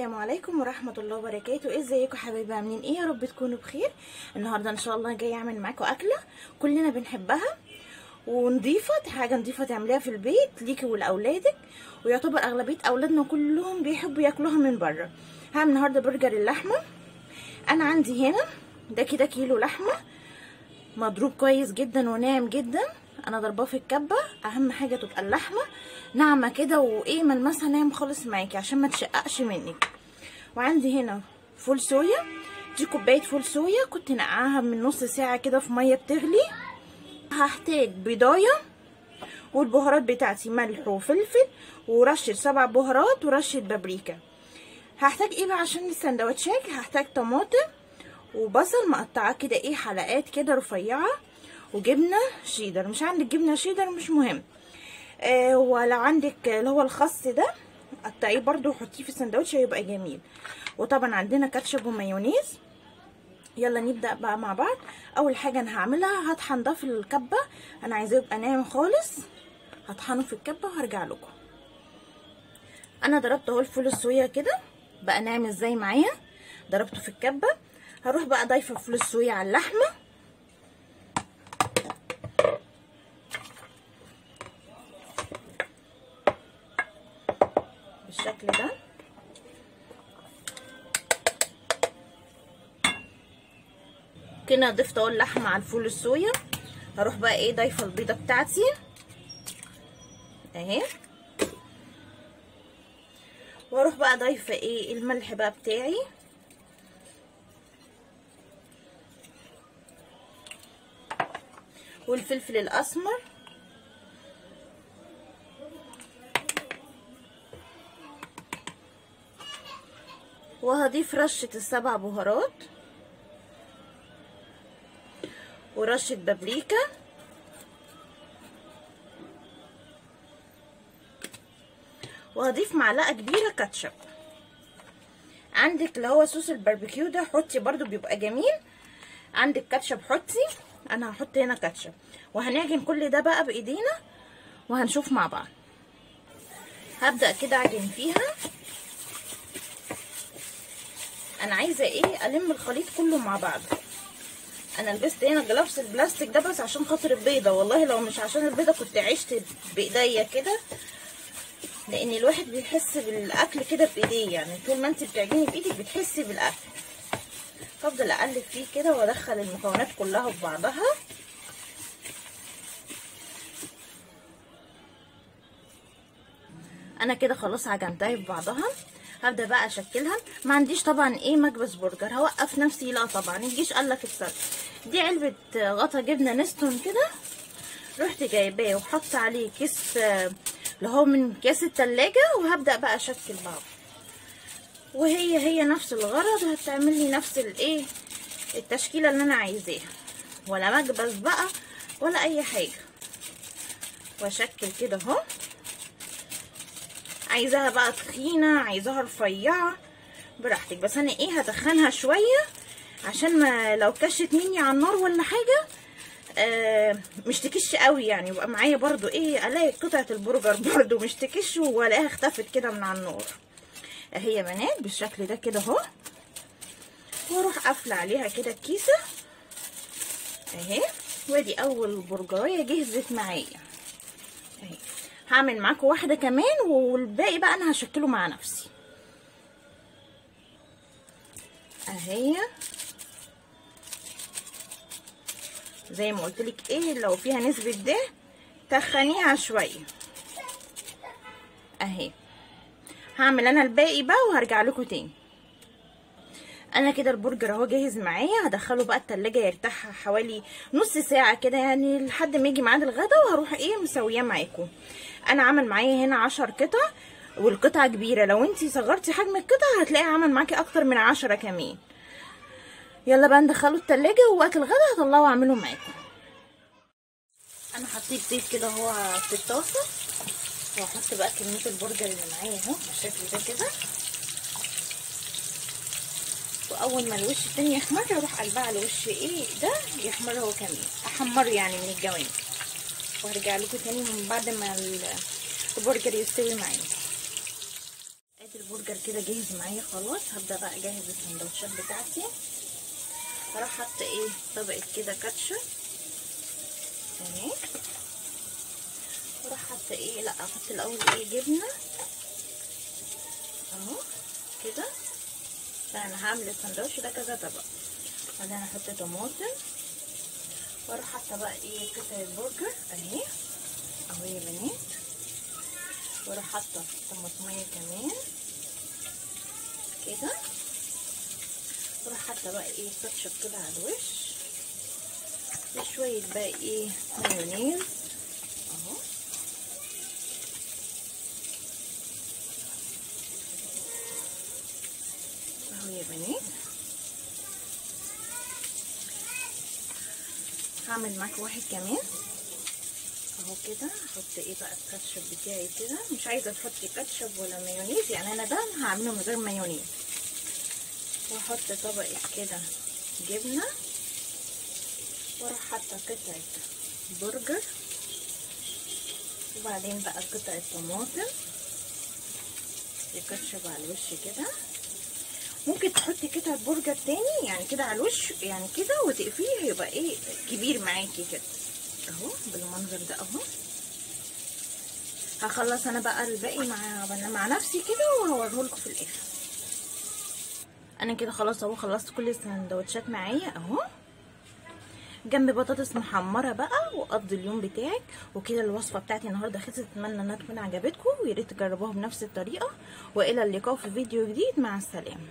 السلام عليكم ورحمه الله وبركاته. ازيكم حبايبي؟ عاملين ايه؟ يا رب تكونوا بخير. النهارده ان شاء الله جايه اعمل معاكم اكله كلنا بنحبها ونضيفه، حاجه نضيفه تعمليها في البيت ليكي ولاولادك، ويعتبر اغلبيه اولادنا كلهم بيحبوا ياكلوها من بره. هعمل النهارده برجر اللحمه. انا عندي هنا ده كده كيلو لحمه مضروب كويس جدا وناعم جدا. انا ضرباه في الكبه. اهم حاجه تبقى اللحمه ناعمه كده وايه ملمسها ناعم خالص معاكي عشان ما تشققش منك. وعندي هنا فول صويا، دي كوبايه فول صويا كنت نقعاها من نص ساعه كده في ميه بتغلي. هحتاج بيضايه والبهارات بتاعتي ملح وفلفل ورشه 7 بهارات ورشه بابريكا. هحتاج ايه بقى عشان السندوتشات؟ هحتاج طماطم وبصل مقطعاه كده ايه حلقات كده رفيعه، وجبنه شيدر. مش عندك جبنه شيدر مش مهم، ولو عندك اللي هو الخس ده قطعيه برده وحطيه في السندوتش هيبقى جميل. وطبعا عندنا كاتشب ومايونيز. يلا نبدا بقى مع بعض. اول حاجه انا هعملها هطحن ده في الكبه، انا عايزاه يبقى ناعم خالص. هطحنه في الكبه وهرجع لكم. انا ضربت اهو الفول الصويا كده بقى ناعم ازاي معايا، ضربته في الكبه. هروح بقى ضايفه فول الصويا على اللحمه بالشكل ده. كده ضفت اهو اللحمه على الفول الصويا. هروح بقى ايه ضايفه البيضه بتاعتي اهي، واروح بقى ضايفه ايه الملح بقى بتاعي والفلفل الاسمر وهضيف رشه ال7 بهارات ورشه بابريكا وهضيف معلقه كبيره كاتشب. عندك اللي هو صوص الباربيكيو ده حطي برضو بيبقى جميل، عندك كاتشب حطي. انا هحط هنا كاتشب وهنعجن كل ده بقى بايدينا وهنشوف مع بعض. هبدا كده اعجن فيها. انا عايزه ايه الم الخليط كله مع بعض. انا لبست هنا جلافز البلاستيك ده بس عشان خاطر البيضه، والله لو مش عشان البيضه كنت عشت بايديا كده، لان الواحد بيحس بالاكل كده بايديه، يعني طول ما انت بتعجني بايدك بتحسي بالاكل. هفضل اقلب فيه كده وادخل المكونات كلها في بعضها. انا كده خلاص عجنتها في بعضها. هبدا بقى اشكلها. ما عنديش طبعا ايه مكبس برجر، هوقف نفسي. لا طبعا يجيش قالك اتصرف. دي علبه غطا جبنه نستون كده، رحت جايباه وحط عليه كيس اللي هو من كيس التلاجة، وهبدا بقى اشكل بعض. وهي نفس الغرض، هتعمل لي نفس الايه التشكيله اللي انا عايزاها، ولا مكبس بقى ولا اي حاجه. واشكل كده اهو. عايزاها بقى تخينه عايزاها رفيعه براحتك، بس انا ايه هدخنها شويه عشان ما لو كشت مني على النار ولا حاجه مش تكش قوي، يعني يبقى معايا برضو ايه الاقي قطعه البرجر برضو مش تكش والاقيها اختفت كده من على النار. اهي يا بنات بالشكل ده كده اهو. واروح قافله عليها كده الكيسه اهي. وادي اول برجرايه جهزت معايا اهي. هعمل معاكم واحده كمان والباقي بقى انا هشكله مع نفسي اهي. زي ما قلت لك ايه لو فيها نسبه ده تخنيها شويه اهي. هعمل انا الباقي بقى وهرجع لكم تاني. انا كده البرجر اهو جاهز معايا. هدخله بقى التلاجة يرتاح حوالي نص ساعه كده، يعني لحد ما يجي ميعاد الغدا، وهروح ايه مسويه معاكم. انا عمل معايا هنا 10 قطع، والقطعه كبيره. لو انتي صغرتي حجم القطعه هتلاقي عمل معاكي اكتر من 10 كمان. يلا بقى ندخله التلاجة ووقت الغدا هطلعه واعمله معاكم. انا حطيت زيت كده اهو في الطاسه، وهحط بقى كميه البرجر اللي معايا اهو بالشكل ده كده. واول ما الوش التاني يحمر اروح قلبها على الوش ايه ده يحمر هو كمان، احمر يعني من الجوانب. وهرجع لكم تاني من بعد ما البرجر يستوي معايا. ادي البرجر كده جاهز معايا خلاص. هبدا بقى اجهز السندوتشات بتاعتي. هروح حاطه ايه طبقه كده كاتشب اهي، واروح حاطه ايه، لا احط الاول ايه جبنه اهو كده. انا هعمل السندوتش ده كذا طبق. بعدين احط طماطم، واروح حاطه بقى ايه قطع البرجر اهي اهو يا بنات، واروح حاطه طماطميه كمان كده، واروح حاطه بقى ايه كاتشب كده على الوش، وشويه بقى ايه مايونيز اهو اهو يا بنات. هعمل معاكم واحد كمان اهو كده. هحط ايه بقى الكاتشب بتاعي كده، مش عايزه تحطي كاتشب ولا مايونيز، يعني انا ده هعمله من غير مايونيز. واحط طبقه كده جبنه، واروح حاطه قطعه برجر، وبعدين بقى قطعه طماطم وكاتشب على الوش كده. ممكن تحطي قطعه برجر تاني يعني كده على الوش يعني كده وتقفليه، هيبقى ايه كبير معاكي كده اهو بالمنظر ده اهو. هخلص انا بقى الباقي مع نفسي كده وهوريهولكم في الاخر. انا كده خلاص اهو خلصت كل السندوتشات معايا اهو، جنب بطاطس محمره بقى، وقضي اليوم بتاعك. وكده الوصفه بتاعتي النهارده خلصت. اتمنى انها تكون عجبتكم، ويا ريت تجربوها بنفس الطريقه. والى اللقاء في فيديو جديد، مع السلامه.